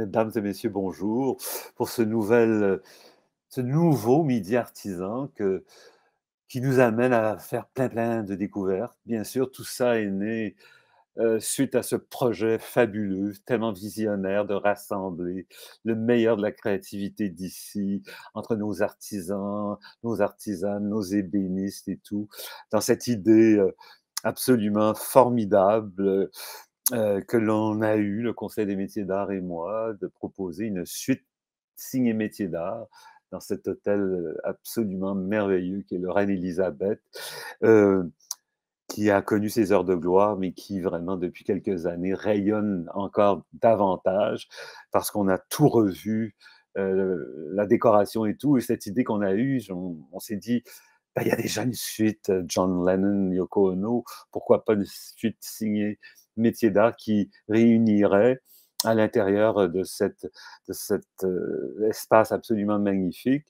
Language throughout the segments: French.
Mesdames et messieurs, bonjour pour ce nouveau midi artisan qui nous amène à faire plein de découvertes. Bien sûr, tout ça est né, suite à ce projet fabuleux, tellement visionnaire de rassembler le meilleur de la créativité d'ici, entre nos artisans, nos artisanes, nos ébénistes et tout, dans cette idée, absolument formidable, que l'on a eu, le Conseil des métiers d'art et moi, de proposer une suite signée métiers d'art dans cet hôtel absolument merveilleux qui est le Reine-Élisabeth, heu, qui a connu ses heures de gloire, mais qui vraiment depuis quelques années rayonne encore davantage parce qu'on a tout revu, la décoration et tout et cette idée qu'on a eue, on s'est dit: «Bah, il y a déjà une suite, John Lennon, Yoko Ono, pourquoi pas une suite signée métier d'art qui réunirait à l'intérieur de cet espace absolument magnifique,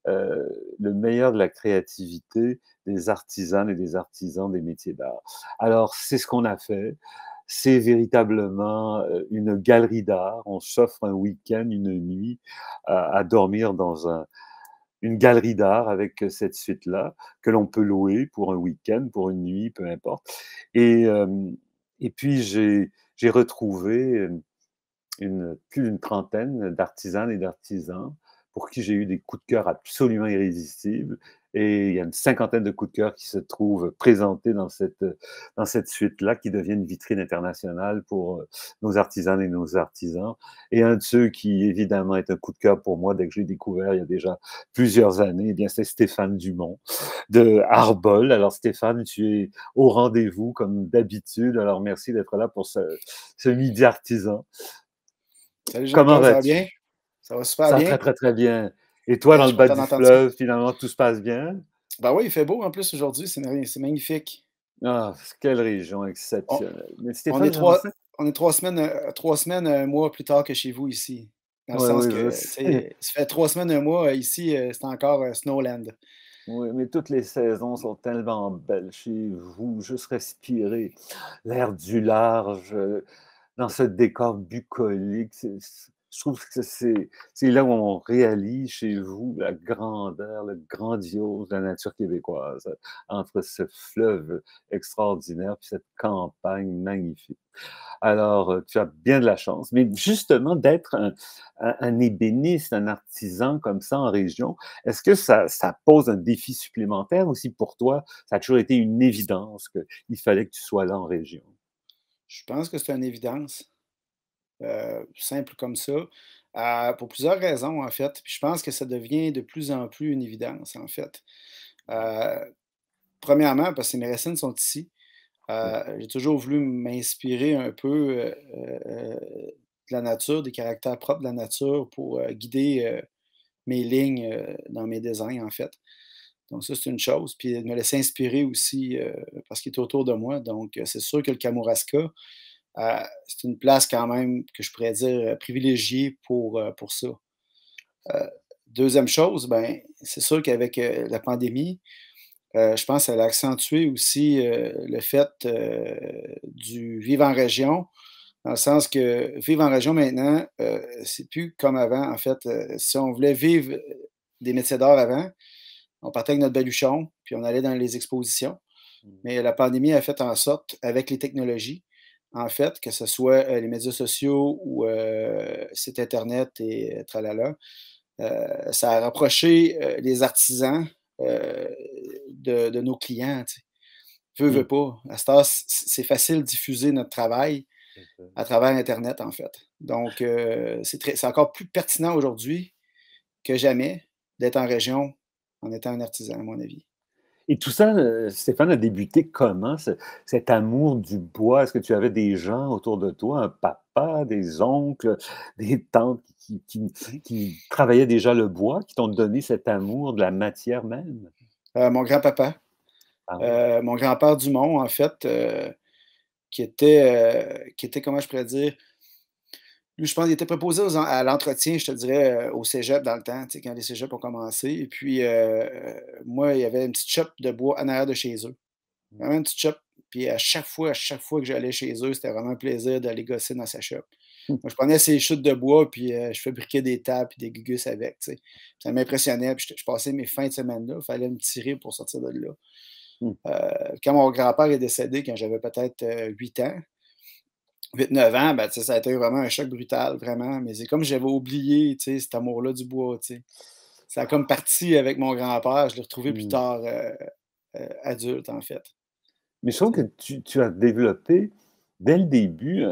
le meilleur de la créativité des artisanes et des artisans des métiers d'art. Alors, c'est ce qu'on a fait. C'est véritablement une galerie d'art. On s'offre un week-end, une nuit à dormir dans une galerie d'art avec cette suite-là, que l'on peut louer pour un week-end, pour une nuit, peu importe. Et, et puis, j'ai retrouvé plus d'une trentaine d'artisanes et d'artisans pour qui j'ai eu des coups de cœur absolument irrésistibles et il y a une cinquantaine de coups de cœur qui se trouvent présentés dans cette suite-là, qui devient une vitrine internationale pour, nos artisanes et nos artisans et un de ceux qui évidemment est un coup de cœur pour moi dès que je l'ai découvert il y a déjà plusieurs années, eh bien c'est Stéphane Dumont de Arbol. Alors Stéphane, tu es au rendez-vous comme d'habitude, alors merci d'être là pour ce midi artisan. Salut Comment Jean-Claude, ça va bien? vas-tu? Ça va super Ça va bien. très bien. Et toi, dans Je le suis bas content du d'entendre ça. fleuve, finalement, tout se passe bien? Ben oui, il fait beau en plus aujourd'hui, c'est magnifique. Ah, quelle région On, exceptionnelle. Mais on est Stéphane, j'aimerais trois, ça on est 3 semaines, 3 semaines, un mois plus tard que chez vous ici. Dans le oui, sens oui, je que, tu sais. sais, ça fait 3 semaines, un mois, ici, c'est encore Snowland. Oui, mais toutes les saisons sont tellement belles chez vous, juste respirer l'air du large, dans ce décor bucolique, je trouve que c'est là où on réalise chez vous la grandeur, le grandiose de la nature québécoise, entre ce fleuve extraordinaire puis cette campagne magnifique. Alors, tu as bien de la chance, mais justement d'être un ébéniste, un artisan comme ça en région, est-ce que ça pose un défi supplémentaire aussi pour toi? Ça a toujours été une évidence qu'il fallait que tu sois là en région? Je pense que c'est une évidence, simple comme ça, pour plusieurs raisons, en fait. Puis je pense que ça devient de plus en plus une évidence, en fait. Euh, Premièrement, parce que mes racines sont ici. Oui. J'ai toujours voulu m'inspirer un peu, de la nature, des caractères propres de la nature pour, guider, mes lignes, dans mes designs, en fait. Donc ça, c'est une chose. Puis de me laisser inspirer aussi, par ce qui est autour de moi. Donc, c'est sûr que le Kamouraska, c'est une place quand même que je pourrais dire, privilégiée pour ça. Heu, 2e chose, ben, c'est sûr qu'avec, la pandémie, je pense qu'elle a accentué aussi, le fait, du vivre en région, dans le sens que vivre en région maintenant, c'est plus comme avant. En fait, si on voulait vivre, des métiers d'art avant, on partait avec notre baluchon, puis on allait dans les expositions. Mmh. Mais la pandémie a fait en sorte, avec les technologies, en fait, que ce soit, les médias sociaux ou, site internet et tralala, ça a rapproché, les artisans, heu, de nos clients, tu sais. Veux Mmh. pas. À cette heure, c'est facile de diffuser notre travail Tout à fait. à travers internet, en fait. Donc, c'est encore plus pertinent aujourd'hui que jamais d'être en région en étant un artisan, à mon avis. Et tout ça, Stéphane, a débuté comment cet amour du bois? Est-ce que tu avais des gens autour de toi, un papa, des oncles, des tantes Mmh. qui travaillaient déjà le bois, qui t'ont donné cet amour de la matière même? Mon grand-papa, Ah oui. mon grand-père Dumont, en fait, qui était, comment je pourrais dire? Lui, je pense qu'il était préposé à l'entretien, je te dirais, au cégep dans le temps, tu sais, quand les cégeps ont commencé. Et puis, moi, il y avait une petite shop de bois en arrière de chez eux. Vraiment une petite shop. Puis à chaque fois que j'allais chez eux, c'était vraiment un plaisir d'aller gosser dans sa shop. Moi, je prenais ces chutes de bois, puis je fabriquais des tables puis des gugus avec, tu sais. Ça m'impressionnait, puis je passais mes fins de semaine là. Il fallait me tirer pour sortir de là. Mmh. Quand mon grand-père est décédé, quand j'avais peut-être 8 ans, 8 9 ans, ben, tu sais, ça a été vraiment un choc brutal, vraiment. Mais c'est comme j'avais oublié, tu sais, cet amour-là du bois, tu sais. Ça a comme parti avec mon grand-père. Je l'ai retrouvé plus Mmh. tard, adulte, en fait. Mais je trouve que tu as développé dès le début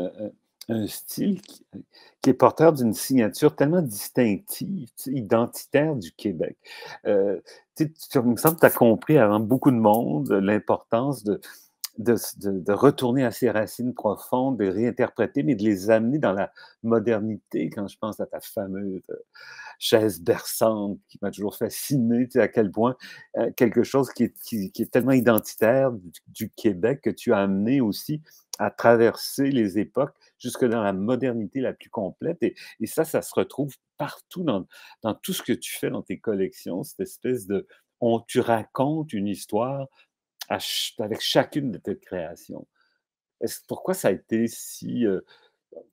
un style qui est porteur d'une signature tellement distinctive, tu sais, identitaire du Québec. Tu sais, il me semble que tu as compris avant beaucoup de monde l'importance de retourner à ses racines profondes, de réinterpréter, mais de les amener dans la modernité. Quand je pense à ta fameuse chaise berçante qui m'a toujours fasciné, tu sais, à quel point quelque chose qui est tellement identitaire du Québec que tu as amené aussi à traverser les époques jusque dans la modernité la plus complète. Et ça se retrouve partout dans tout ce que tu fais dans tes collections, cette espèce de... tu racontes une histoire avec chacune de tes créations. Pourquoi ça a été si...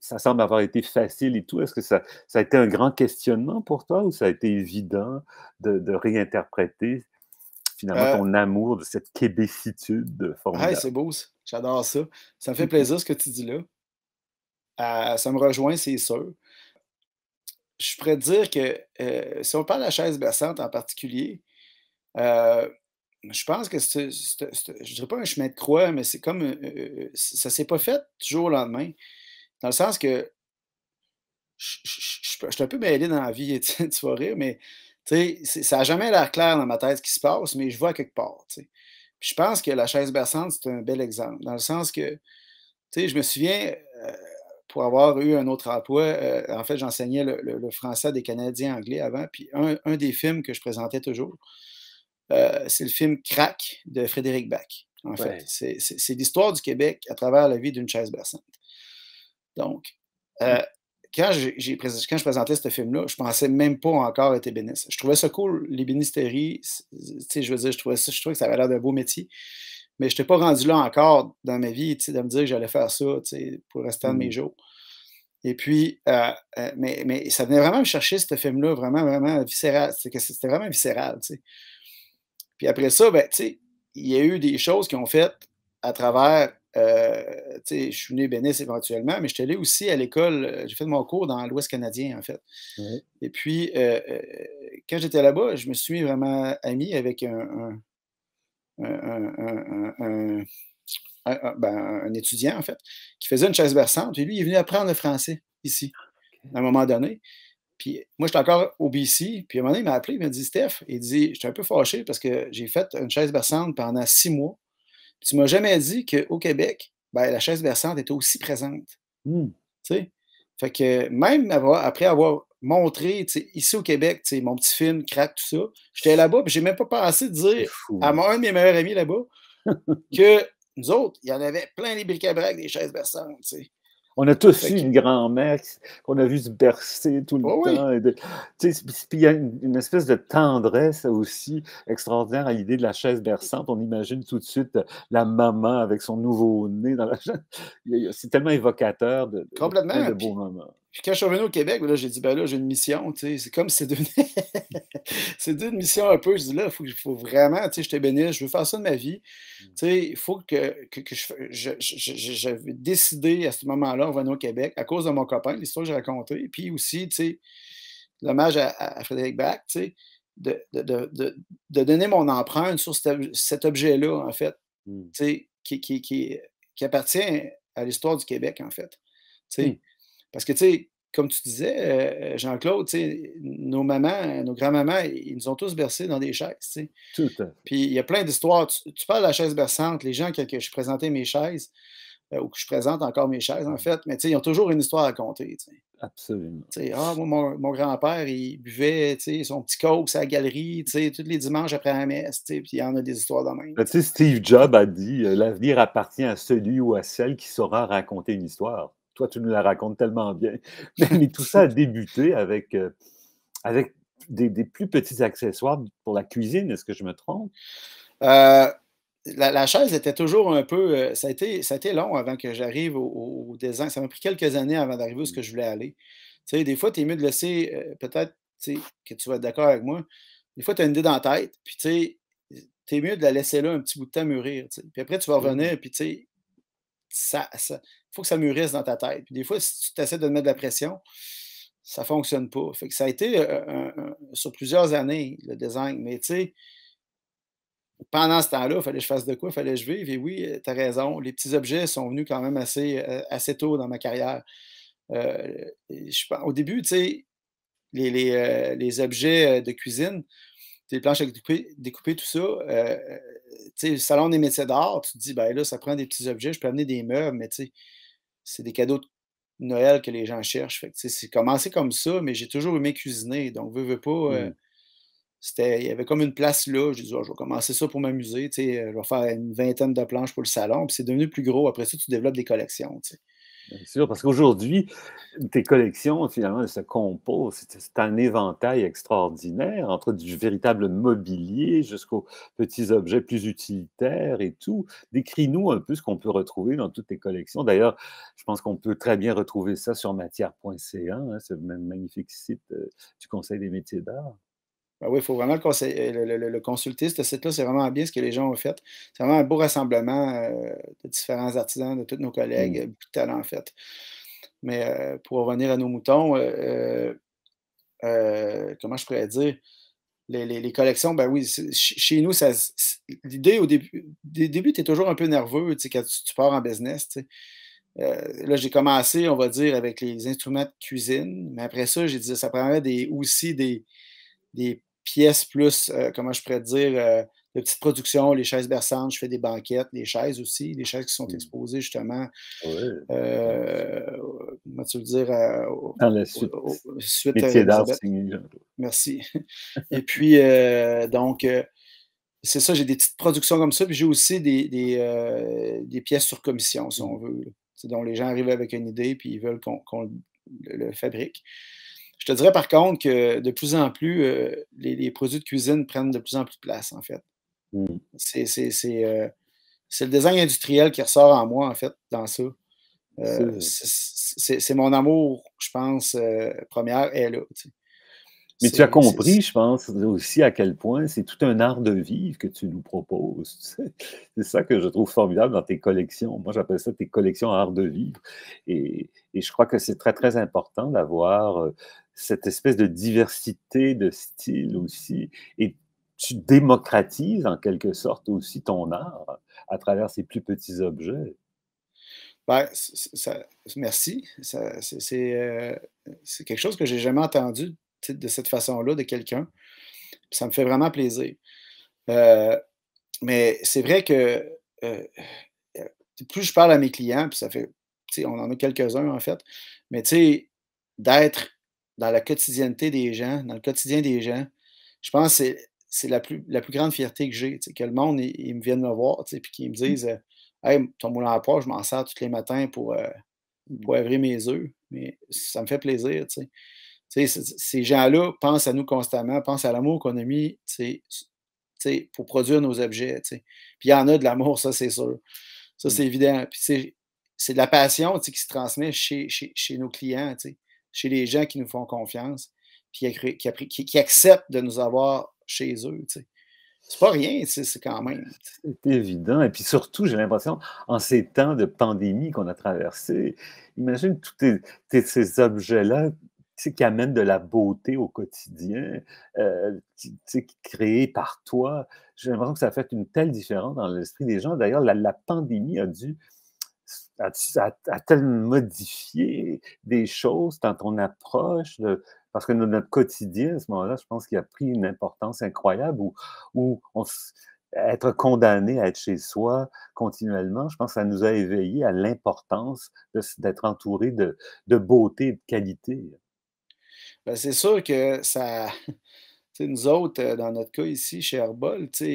ça semble avoir été facile et tout. Est-ce que ça a été un grand questionnement pour toi ou ça a été évident de réinterpréter finalement Heu, ton amour de cette québécitude hey, formidable? c'est beau ça, j'adore ça. Ça me fait plaisir ce que tu dis là. Ça me rejoint, c'est sûr. Je pourrais te dire que, si on parle de la chaise berçante en particulier, heu, je pense que je dirais pas un chemin de croix, mais c'est comme, ça s'est pas fait du jour au lendemain. Dans le sens que je suis un peu mêlé dans la vie, tu vas rire, mais tu sais, ça a jamais l'air clair dans ma tête ce qui se passe, mais je vois quelque part, tu sais. Puis je pense que la chaise berçante, c'est un bel exemple, dans le sens que, tu sais, je me souviens, pour avoir eu un autre emploi, en fait, j'enseignais le français à des Canadiens anglais avant, puis un des films que je présentais toujours, c'est le film Crac de Frédéric Bach, en fait. Ouais. C'est l'histoire du Québec à travers la vie d'une chaise berçante. Donc, Mmh. heu, quand je présentais ce film-là, je pensais même pas encore être ébéniste. Je trouvais ça cool, l'ébénisterie, tu sais, je veux dire, je trouvais que ça avait l'air d'un beau métier, mais je n'étais pas rendu là encore dans ma vie, tu sais, de me dire que j'allais faire ça, tu sais, pour le restant de mes Mmh. jours. Et puis, mais ça venait vraiment me chercher ce film-là, vraiment, vraiment viscéral. C'était vraiment viscéral, tu sais. Puis après ça, ben, tu sais, il y a eu des choses qui ont fait à travers, tu sais, je suis venu bénisse éventuellement, mais j'étais allé aussi à l'école, j'ai fait mon cours dans l'Ouest canadien, en fait. Ouais. Et puis, quand j'étais là-bas, je me suis vraiment ami avec un ben, un étudiant, en fait, qui faisait une chaise berçante et lui, il est venu apprendre le français ici, à un moment donné. Puis moi, j'étais encore au BC, puis à un moment donné, il m'a appelé, il m'a dit: «Steph», il dit: «Je suis un peu fâché parce que j'ai fait une chaise berçante pendant 6 mois, puis tu m'as jamais dit qu'au Québec, ben, la chaise berçante était aussi présente». Mmh. Tu sais? Fait que même après avoir montré, tu sais, ici au Québec, tu sais, mon petit film, Crack, tout ça, j'étais là-bas, puis j'ai même pas pensé de C'est dire à fou, un de mes meilleurs amis là-bas que nous autres, il y en avait plein les bric-à-brac des chaises berçantes, tu sais? on a tous Fait eu que une grand-mère qu'on a vu se bercer tout le oh oui, temps et tu sais, puis il y a une espèce de tendresse aussi extraordinaire à l'idée de la chaise berçante. On imagine tout de suite, la maman avec son nouveau-né dans la chaise. C'est tellement évocateur de plein complètement. de beaux moments. Puis quand je suis revenu au Québec, ben là, j'ai dit: «Ben là, j'ai une mission», tu sais? C'est comme si c'est devenu c'est devenu une mission un peu. Je dis: «Là, il faut vraiment, tu sais, je t'ai béni, je veux faire ça de ma vie». Mmh. Tu sais, il faut que j'avais décidé à ce moment-là, en revenant au Québec, à cause de mon copain, l'histoire que j'ai racontée, puis aussi, tu sais, l'hommage à Frédéric Bach, tu sais, de donner mon empreinte sur cet objet-là, en fait, Mmh. tu sais, qui appartient à l'histoire du Québec, en fait, tu Mmh. sais? Parce que, tu sais, comme tu disais, Jean-Claude, tu sais, nos mamans, nos grands-mamans, ils nous ont tous bercés dans des chaises, tu sais. Tout à fait. Puis il y a plein d'histoires. Tu parles de la chaise berçante, les gens que je présentais mes chaises, ou que je présente encore mes chaises, en Mmh. fait, mais tu sais, ils ont toujours une histoire à raconter, tu sais. Absolument. Tu sais: «Ah, moi, mon grand-père, il buvait, tu sais, son petit coke à la galerie, tu sais, tous les dimanches après la messe», tu sais, puis il y en a des histoires de même, Ben, tu tu sais, sais. Steve Jobs a dit, «L'avenir appartient à celui ou à celle qui saura raconter une histoire». Toi, tu nous la racontes tellement bien. Mais tout ça a débuté avec des plus petits accessoires pour la cuisine, est-ce que je me trompe? Heu la chaise était toujours un peu, ça a été long avant que j'arrive au design. Ça m'a pris quelques années avant d'arriver où ce Mmh. que je voulais aller. Tu sais, des fois, tu es mieux de laisser, peut-être, tu sais, que tu vas être d'accord avec moi. Des fois, tu as une idée dans la tête, puis tu sais, tu es mieux de la laisser là un petit bout de temps mûrir, tu sais. Puis après, tu vas Oui. revenir, puis tu sais, ça faut que ça mûrisse dans ta tête. Puis des fois, si tu essaies de mettre de la pression, ça fonctionne pas. Fait que ça a été, sur plusieurs années, le design. Mais tu sais, pendant ce temps-là, il fallait que je fasse de quoi? Il fallait que je vive et oui, tu as raison, les petits objets sont venus quand même assez tôt dans ma carrière. Au début, tu sais, les objets, de cuisine, les planches à découper, tout ça, tu sais, le salon des métiers d'art, tu te dis: «Ben là, ça prend des petits objets, je peux amener des meubles», mais tu sais, c'est des cadeaux de Noël que les gens cherchent. Fait que, tu sais, c'est commencé comme ça, mais j'ai toujours aimé cuisiner, donc veux pas, Mmh. il y avait comme une place là. J'ai dit: «Ah, je vais commencer ça pour m'amuser, tu sais, je vais faire une vingtaine de planches pour le salon», puis c'est devenu plus gros. Après ça, tu développes des collections, tu sais. Bien sûr, parce qu'aujourd'hui, tes collections, finalement, elles se composent. C'est un éventail extraordinaire entre du véritable mobilier jusqu'aux petits objets plus utilitaires et tout. Décris-nous un peu ce qu'on peut retrouver dans toutes tes collections. D'ailleurs, je pense qu'on peut très bien retrouver ça sur matière.ca, hein, ce magnifique site, du Conseil des métiers d'art. Ben oui, il faut vraiment le consulter, ce site-là, c'est vraiment bien ce que les gens ont fait. C'est vraiment un beau rassemblement, de différents artisans, de tous nos collègues, Mmh. beaucoup de talent, en fait. Mais, pour revenir à nos moutons, comment je pourrais dire? Les collections, ben oui, chez nous, l'idée au début, tu es toujours un peu nerveux, tu sais, quand tu pars en business, tu sais. Là, j'ai commencé, on va dire, avec les instruments de cuisine, mais après ça, j'ai dit: «Ça prendrait aussi des pièces plus, comment je pourrais dire, de petites productions, les chaises berçantes». Je fais des banquettes, les chaises aussi, les chaises qui sont Mmh. exposées justement, Ouais, dans heu, comment tu veux dire, dans la suite, suite métier d'art Élisabeth. signé Jean. Merci. Et puis, donc, c'est ça, j'ai des petites productions comme ça, puis j'ai aussi des pièces sur commission, si on Mmh. veut, là. C'est dont les gens arrivent avec une idée, puis ils veulent qu'on le fabrique. Je te dirais par contre que de plus en plus, les produits de cuisine prennent de plus en plus de place, en fait. Mmh. C'est le design industriel qui ressort en moi, en fait, dans ça. C'est C'est mon amour, je pense, 1 est là, tu sais. Mais tu as C'est compris, je pense, aussi à quel point c'est tout un art de vivre que tu nous proposes, tu sais? C'est ça que je trouve formidable dans tes collections. Moi, j'appelle ça tes collections art de vivre et je crois que c'est très, très important d'avoir, cette espèce de diversité de styles aussi et tu démocratises en quelque sorte aussi ton art à travers ces plus petits objets. Ben, merci. C'est quelque chose que j'ai jamais entendu, tu sais, de cette façon-là de quelqu'un. Puis ça me fait vraiment plaisir. Heu, mais c'est vrai que, heu plus je parle à mes clients, puis ça fait, tu sais, on en a quelques-uns en fait, mais tu sais, d'être dans la quotidienneté des gens, dans le quotidien des gens, je pense que c'est la plus grande fierté que j'ai, tu sais, que le monde, ils me viennent me voir, tu sais, puis qu'ils me disent, «Hey, ton moulin à pois, je m'en sers tous les matins pour, Mmh. poivrer mes œufs», mais ça me fait plaisir, tu sais. Tu sais, ces gens-là pensent à nous constamment, pensent à l'amour qu'on a mis, tu sais, pour produire nos objets, tu sais. Puis il y en a de l'amour, ça, c'est sûr. Ça, Mmh. c'est évident. Puis c'est de la passion, tu sais, qui se transmet chez nos clients, tu sais, chez les gens qui nous font confiance, puis qui acceptent de nous avoir chez eux, tu sais. C'est pas rien, tu sais, c'est quand même. C'est évident et puis surtout, j'ai l'impression, en ces temps de pandémie qu'on a traversés, imagine tous ces objets-là, tu sais, qui amènent de la beauté au quotidien, qui tu sais, créés par toi. J'ai l'impression que ça a fait une telle différence dans l'esprit des gens. D'ailleurs, la pandémie a-t-elle modifié des choses dans ton approche de parce que notre quotidien, à ce moment-là, je pense qu'il a pris une importance incroyable où être condamné à être chez soi continuellement, je pense que ça nous a éveillés à l'importance d'être entouré de beauté et de qualité. Ben, c'est sûr que ça tu sais, nous autres, dans notre cas ici, chez Herbol, tu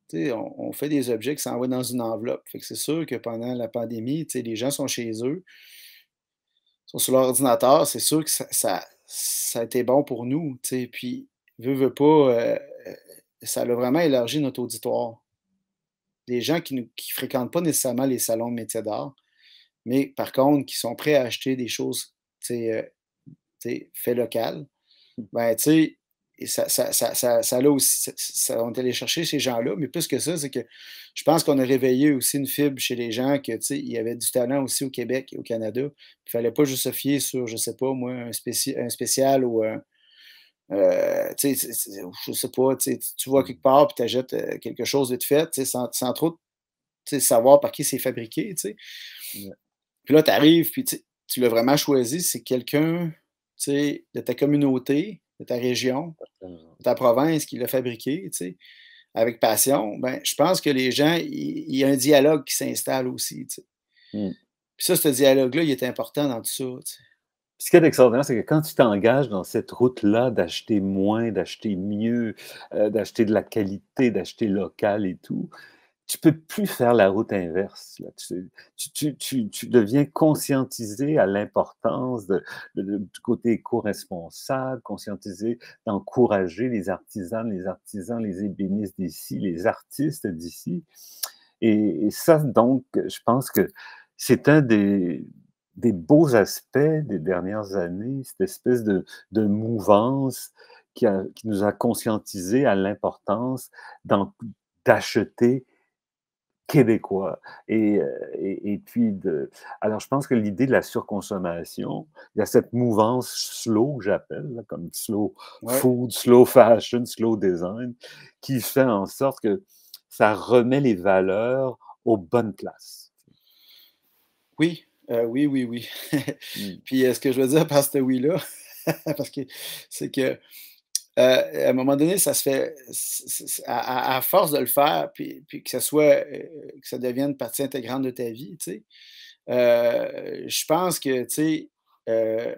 sais, on fait des objets qui s'envoient dans une enveloppe. Fait que c'est sûr que pendant la pandémie, tu sais, les gens sont chez eux, sont sur leur ordinateur, c'est sûr que ça a été bon pour nous, tu sais, puis veux pas, ça a vraiment élargi notre auditoire. des gens qui fréquentent pas nécessairement les salons de métiers d'art, mais par contre, qui sont prêts à acheter des choses, tu sais, fait local, ben, tu sais, et ça l'a aussi on est allé chercher ces gens-là, mais plus que ça, c'est que je pense qu'on a réveillé aussi une fibre chez les gens que, tu sais, il y avait du talent aussi au Québec et au Canada. Il fallait pas juste se fier sur, je sais pas moi, un spécial ou un, tu sais, je sais pas, tu vas quelque part puis tu achètes, quelque chose vite fait, tu sais, sans trop, tu sais, savoir par qui c'est fabriqué, tu sais. Ouais, Puis là, tu arrives, puis tu l'as vraiment choisi, c'est quelqu'un, tu sais, de ta communauté, de ta région, certainement. de ta province qui l'a fabriqué, tu sais, avec passion. Ben, je pense que les gens, il y a un dialogue qui s'installe aussi, tu sais. Mmh. Puis ça, ce dialogue-là, il est important dans tout ça, tu sais. Ce qui est extraordinaire, c'est que quand tu t'engages dans cette route-là d'acheter moins, d'acheter mieux, d'acheter de la qualité, d'acheter local et tout, tu peux plus faire la route inverse, là. Tu deviens conscientisé à l'importance du côté éco-responsable, conscientisé d'encourager les artisans, les ébénistes d'ici, les artistes d'ici. Et ça, donc, je pense que c'est un des beaux aspects des dernières années, cette espèce de mouvance qui nous a conscientisés à l'importance d'acheter québécois et puis alors je pense que l'idée de la surconsommation, il y a cette mouvance slow que j'appelle, là, comme slow Ouais. food, slow fashion, slow design, qui fait en sorte que ça remet les valeurs aux bonnes places. Oui, oui, oui, oui. Mmh. Puis, ce que je veux dire par ce oui-là, parce que c'est que, à un moment donné, ça se fait à force de le faire, puis que ça soit, que ça devienne partie intégrante de ta vie, tu sais, je pense que, tu sais, heu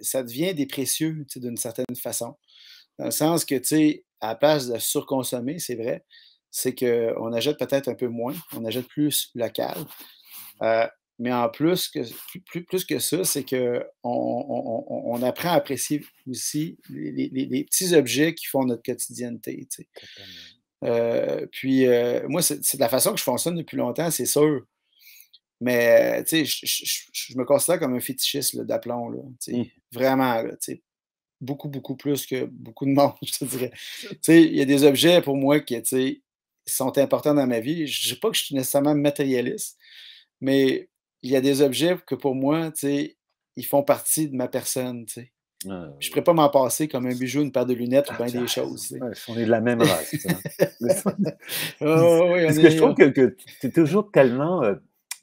ça devient des précieux, tu sais, d'une certaine façon. Dans le sens que, tu sais, à la place de surconsommer, c'est vrai, c'est qu'on achète peut-être un peu moins, on achète plus local. Heu, mais en plus que plus que ça, c'est qu'on apprend à apprécier aussi les petits objets qui font notre quotidienneté, tu sais. Totalement. Puis, moi, c'est de la façon que je fonctionne depuis longtemps, c'est sûr. Mais, tu sais, je me considère comme un fétichiste, là, d'aplomb, là, tu sais. Mmh. Vraiment, là, tu sais, beaucoup, beaucoup plus que beaucoup de monde, je te dirais. Tu sais, il y a des objets pour moi qui, tu sais, sont importants dans ma vie. Je dis pas que je suis nécessairement matérialiste, mais il y a des objets que pour moi, tu sais, ils font partie de ma personne, tu sais. Ah Je pourrais oui. pas m'en passer comme un bijou, une paire de lunettes ou Ah, bien tu as des raison. choses, tu sais. Ouais, on est de la même race, hein. Ah Puis oui, on parce que je est trouve que tu es toujours tellement,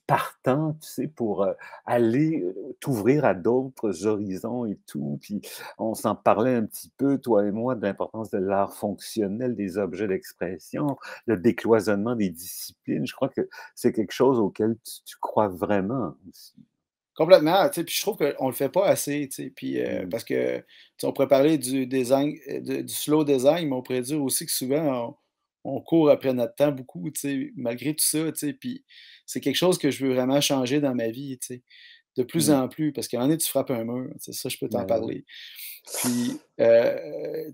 partant, tu sais, pour, aller, t'ouvrir à d'autres horizons et tout. Puis on s'en parlait un petit peu, toi et moi, de l'importance de l'art fonctionnel, des objets d'expression, le décloisonnement des disciplines. Je crois que c'est quelque chose auquel tu crois vraiment aussi. complètement, tu sais, puis je trouve qu'on le fait pas assez, tu sais, puis, Mmh. parce que, tu sais, on pourrait parler du design, du slow design, mais on pourrait dire aussi que souvent on court après notre temps beaucoup, tu sais, malgré tout ça, tu sais, puis c'est quelque chose que je veux vraiment changer dans ma vie, tu sais, de plus Mmh. en plus, parce qu'à un moment donné, tu frappes un mur, c'est ça, je peux t'en Ben oui. parler. Puis, tu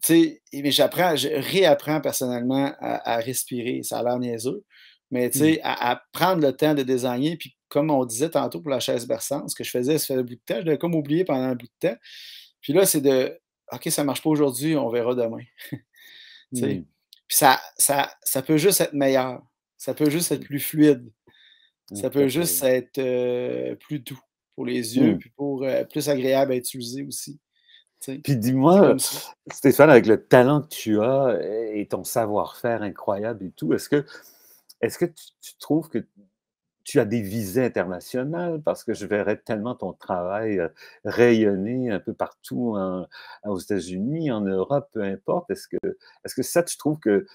sais, mais je réapprends personnellement à respirer. Ça a l'air niaiseux, mais tu Mmh. sais, à prendre le temps de désigner. Puis, comme on disait tantôt pour la chaise berçante, ce que je faisais, ça fait un bout de temps, je l'avais comme oublié pendant un bout de temps. Puis là, c'est de OK, ça marche pas aujourd'hui, on verra demain. Tu sais? Mmh. Puis ça peut juste être meilleur. Ça peut juste être plus fluide. Mmh, Ça tout peut à fait. juste être, plus doux pour les yeux, Mmh. puis pour, plus agréable à utiliser aussi. Tu sais? Puis C'est dis-moi, comme ça. Stéphane, avec le talent que tu as et ton savoir-faire incroyable et tout, est-ce que tu trouves que tu as des visées internationales? Parce que je verrais tellement ton travail, rayonner un peu partout aux États-Unis, en Europe, peu importe. Est-ce que ça, tu trouves que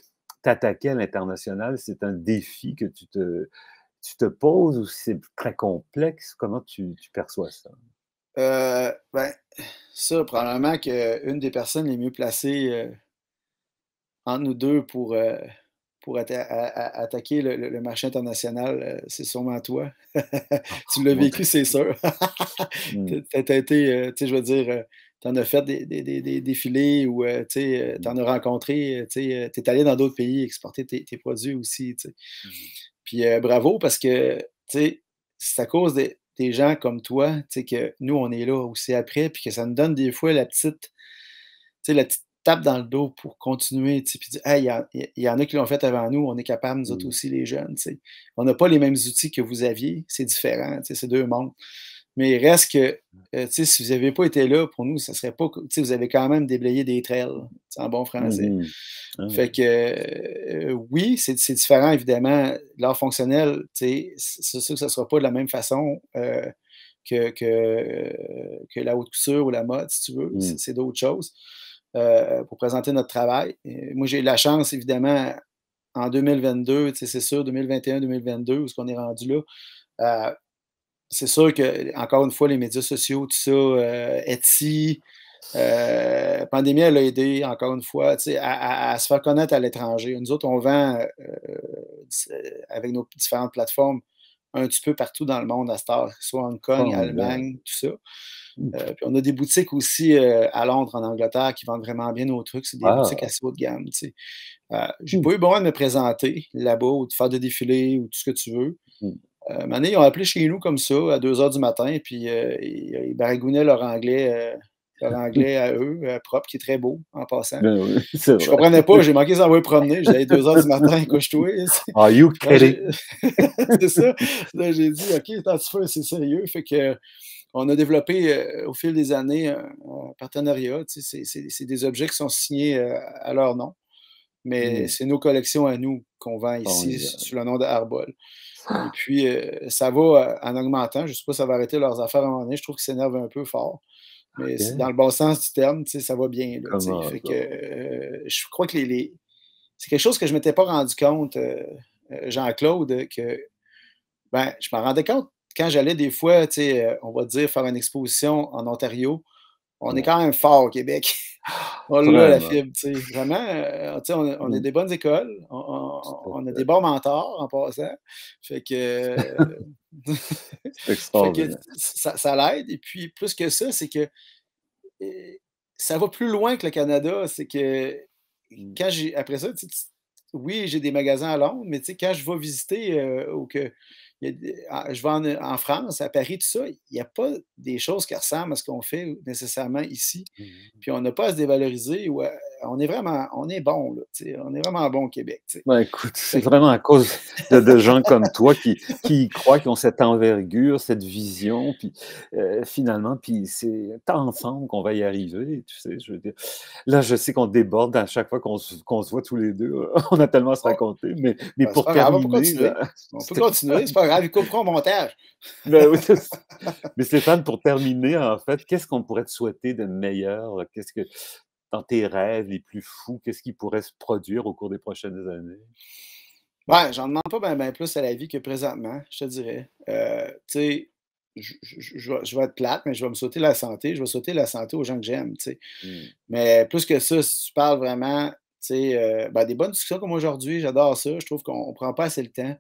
t'attaquer à l'international, c'est un défi que tu te poses ou c'est très complexe? Comment tu perçois ça? Ben, ça, probablement qu'une des personnes les mieux placées, entre nous 2 pour attaquer le marché international, c'est sûrement toi. Tu l'as Mon vécu, c'est sûr. Mmh. Tu as été, tu sais, je veux dire, tu en as fait des défilés ou, tu en as rencontré, tu es allé dans d'autres pays exporter tes produits aussi, tu sais. Mmh. Puis, bravo parce que, tu sais, c'est à cause des gens comme toi, tu sais, que nous, on est là aussi après, puis que ça nous donne des fois la petite tape dans le dos pour continuer, tu sais, puis dire: «Hey, il y en a qui l'ont fait avant nous, on est capable, nous autres Mmh. aussi, les jeunes», tu sais. On n'a pas les mêmes outils que vous aviez, c'est différent, tu sais, c'est 2 mondes. Mais il reste que, tu sais, si vous n'aviez pas été là, pour nous, ça serait pas co tu sais, vous avez quand même déblayé des trails, tu sais, en bon français. Mmh. Ah Fait ouais. que, oui, c'est différent évidemment. L'art fonctionnel, tu sais, c'est sûr que ça ne sera pas de la même façon, que la haute couture ou la mode, si tu veux. Mmh. C'est d'autres choses, pour présenter notre travail. Moi, j'ai eu la chance évidemment en 2022, tu sais, c'est sûr, 2021-2022, où ce qu'on est rendu là, heu, c'est sûr que encore une fois, les médias sociaux, tout ça, Etsy, pandémie, elle a aidé encore une fois, tu sais, à se faire connaître à l'étranger. Nous autres, on vend, avec nos différentes plateformes un petit peu partout dans le monde à cette heure, que ce soit Hong Kong, Formidable. Allemagne, tout ça. Mmh. Puis on a des boutiques aussi, à Londres, en Angleterre, qui vendent vraiment bien nos trucs. C'est des boutiques Ah! assez haut de gamme, tu sais. J'ai Mmh. pas eu besoin de me présenter là-bas ou de faire des défilés ou tout ce que tu veux. Mmh. Un moment donné, ils ont appelé chez nous comme ça à 2 heures du matin, puis, ils baragouinaient leur anglais à eux, propre, qui est très beau en passant. Ben oui, c'est Je vrai. comprenais pas, j'ai manqué de les envoyer promener. J'ai dit: «Hey, 2 heures du matin, couche-toi». Are you Là, j'ai kidding? c'est ça. Là, j'ai dit: «OK, attends un petit peu, c'est sérieux». Fait qu'on a développé, au fil des années un partenariat. Tu sais, c'est des objets qui sont signés, à leur nom, mais Mmh. c'est nos collections à nous qu'on vend ici Formidable. sous le nom de Arbol. Et puis, ça va, en augmentant. Je ne sais pas si ça va arrêter leurs affaires à un moment donné. Je trouve qu'ils s'énervent un peu fort, mais c'est dans OK. le bon sens du terme, tu sais, ça va bien, là, tu sais. Comment Fait que, ça? je crois que les c'est quelque chose que je ne m'étais pas rendu compte, Jean-Claude, que ben, je m'en rendais compte quand j'allais des fois, tu sais, on va dire faire une exposition en Ontario. On est Ouais. quand même fort au Québec. On l'a la Vraiment. fibre, tu sais. Vraiment, tu sais, on a Mmh. des bonnes écoles, Tout à on a des fait. bons mentors en passant. Fait que C'est fait que extraordinaire. ça l'aide et puis plus que ça, c'est que, heu, ça va plus loin que le Canada. C'est que Mmh. quand j'ai après ça, tu sais, oui, j'ai des magasins à Londres, mais tu sais, quand je vais visiter, ou que il y a je vais en France, à Paris, tout ça, il y a pas des choses qui ressemblent à ce qu'on fait nécessairement ici. Mmh. Puis on n'a pas à se dévaloriser ou on est bon, là, tu sais, on est vraiment bon au Québec, tu sais. Ben, écoute, c'est Fait que vraiment à cause de gens comme toi qui y croient, qui ont cette envergure, cette vision, puis, finalement, puis c'est ensemble qu'on va y arriver, tu sais? Je veux dire, là, je sais qu'on déborde à chaque fois qu'on se voit tous les 2. On a tellement à se bon, raconter, mais ben, c'est pour pas grave, on peut terminer, continuer. là, On peut continuer, Stéphane, c'est pas grave, ils couperont au montage. ben oui, c'est ça. Mais Stéphane, pour terminer, en fait, qu'est-ce qu'on pourrait te souhaiter de meilleur? Qu'est-ce que dans tes rêves les plus fous, qu'est-ce qui pourrait se produire au cours des prochaines années? Ouais, j'en demande pas ben plus à la vie que présentement, je te dirais. Tu sais, je vais être plate, mais je vais me sauter la santé. Je vais sauter la santé aux gens que j'aime, tu sais. Mmh. Mais plus que ça, si tu parles vraiment, tu sais, ben, des bonnes discussions comme aujourd'hui, j'adore ça. Je trouve qu'on prend pas assez le temps,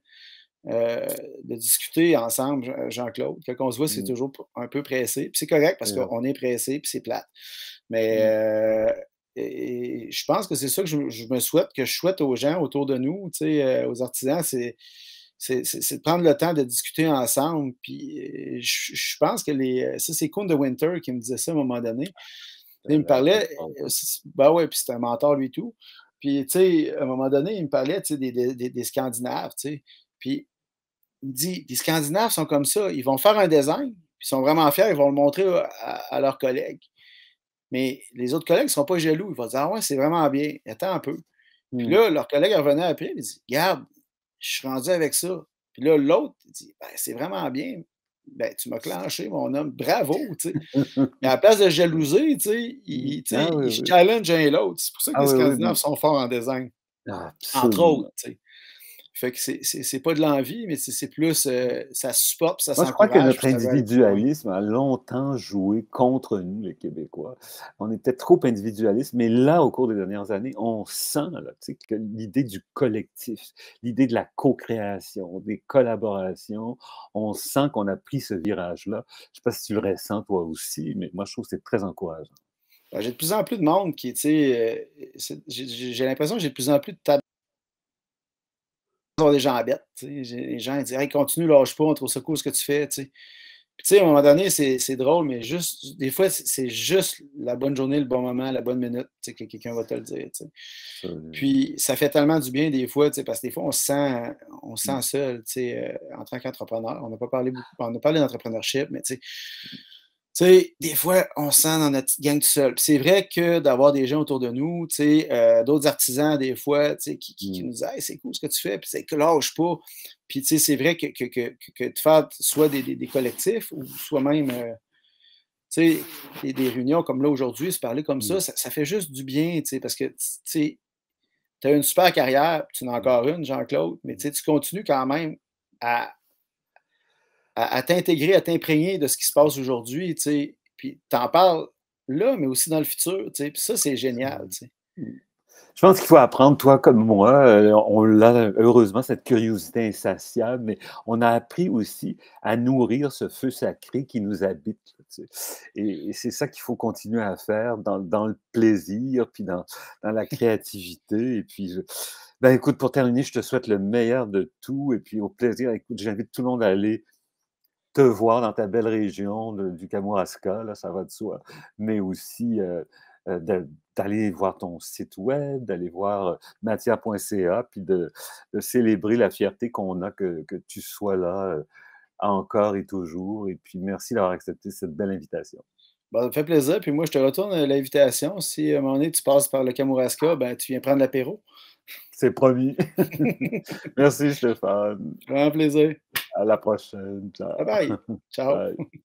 heu, de discuter ensemble, Jean-Claude. Quand on se voit, c'est Mmh. toujours un peu pressé. Puis c'est correct parce C'est vrai. qu'on est pressé, puis c'est plate. Mais, Mmh. et je pense que c'est ça que je souhaite aux gens autour de nous, tu sais, aux artisans, c'est de prendre le temps de discuter ensemble. Puis, je pense que ça, c'est Koen de Winter qui me disait ça à un moment donné. Il me parlait, Extraordinaire. ben ouais, puis c'est un mentor lui tout. Puis, tu sais, à un moment donné, il me parlait, tu sais, des Scandinaves, tu sais. Puis il me dit: «Les Scandinaves sont comme ça, ils vont faire un design, puis ils sont vraiment fiers, ils vont le montrer à leurs collègues. Mais les autres collègues ne seront pas jaloux. Ils vont dire: «Ah ouais, c'est vraiment bien, attends un peu». Puis Mmh. là, leurs collègues revenaient après, ils disent: «Regarde, je suis rendu avec ça». Puis là, l'autre, il dit: «Ben, c'est vraiment bien. Ben, tu m'as clenché, mon homme, bravo», tu sais. Mais à la place de jalouser, tu sais, Mmh. tu sais, Ah oui, ils se oui. challengent un l'autre. C'est pour ça que Ah les oui, oui, Scandinaves sont forts en design, entre autres, absolument. tu sais. Fait que c'est pas de l'envie, mais c'est plus, ça se supporte, puis ça Moi, je crois que s'encourage, notre puis ça veut aller plus loin. individualisme a longtemps joué contre nous, les Québécois. On était trop individualistes, mais là, au cours des dernières années, on sent là, tu sais, que l'idée du collectif, l'idée de la co-création, des collaborations, on sent qu'on a pris ce virage-là. Je ne sais pas si tu le ressens toi aussi, mais moi, je trouve que c'est très encourageant. Ben, j'ai de plus en plus de monde qui, tu sais, j'ai l'impression que j'ai de plus en plus de tables des gens bêtes, tu sais. Les gens ils disent: «Hey, continue, lâche pas, on trouve ça cool ce que tu fais», tu sais. Puis, tu sais, à un moment donné, c'est drôle, mais juste des fois, c'est juste la bonne journée, le bon moment, la bonne minute, tu sais, que quelqu'un va te le dire, tu sais. Absolument. Puis ça fait tellement du bien des fois, tu sais, parce que des fois, on se Mmh. sent seul, tu sais, en tant qu'entrepreneur. On n'a pas parlé beaucoup on a parlé d'entrepreneurship, mais tu sais, des fois, on se sent dans notre petite gang tout seul. Puis c'est vrai que d'avoir des gens autour de nous, tu sais, d'autres artisans des fois, tu sais, qui Mmh. nous disent: «Hey, c'est cool ce que tu fais», puis c'est que lâche pas. Puis tu sais, c'est vrai que de faire soit des collectifs ou soit même, tu sais, des réunions comme là aujourd'hui, se parler comme Mmh. ça fait juste du bien, tu sais, parce que tu sais, tu as une super carrière, puis tu en as Mmh. encore une, Jean-Claude, mais tu sais, tu continues quand même à à t'intégrer, à t'imprégner de ce qui se passe aujourd'hui, tu sais, puis tu en parles là, mais aussi dans le futur, tu sais, puis ça, c'est génial, tu sais. Mmh. Je pense qu'il faut apprendre, toi comme moi, on l'a heureusement cette curiosité insatiable, mais on a appris aussi à nourrir ce feu sacré qui nous habite, tu sais? Et c'est ça qu'il faut continuer à faire dans le plaisir, puis dans la créativité et puis ben, écoute, pour terminer, je te souhaite le meilleur de tout et puis au plaisir. Écoute, j'invite tout le monde à aller te voir dans ta belle région du Kamouraska, là, ça va de soi, mais aussi d'aller voir ton site web, d'aller voir matière.ca, puis de célébrer la fierté qu'on a que tu sois là encore et toujours. Et puis merci d'avoir accepté cette belle invitation. Bah, ça me fait plaisir, puis moi, je te retourne, l'invitation. Si à un moment donné, tu passes par le Kamouraska, ben, tu viens prendre l'apéro. C'est promis. Merci Stéphane. Grand plaisir. À la prochaine. Ciao. Bye bye. Ciao. Bye.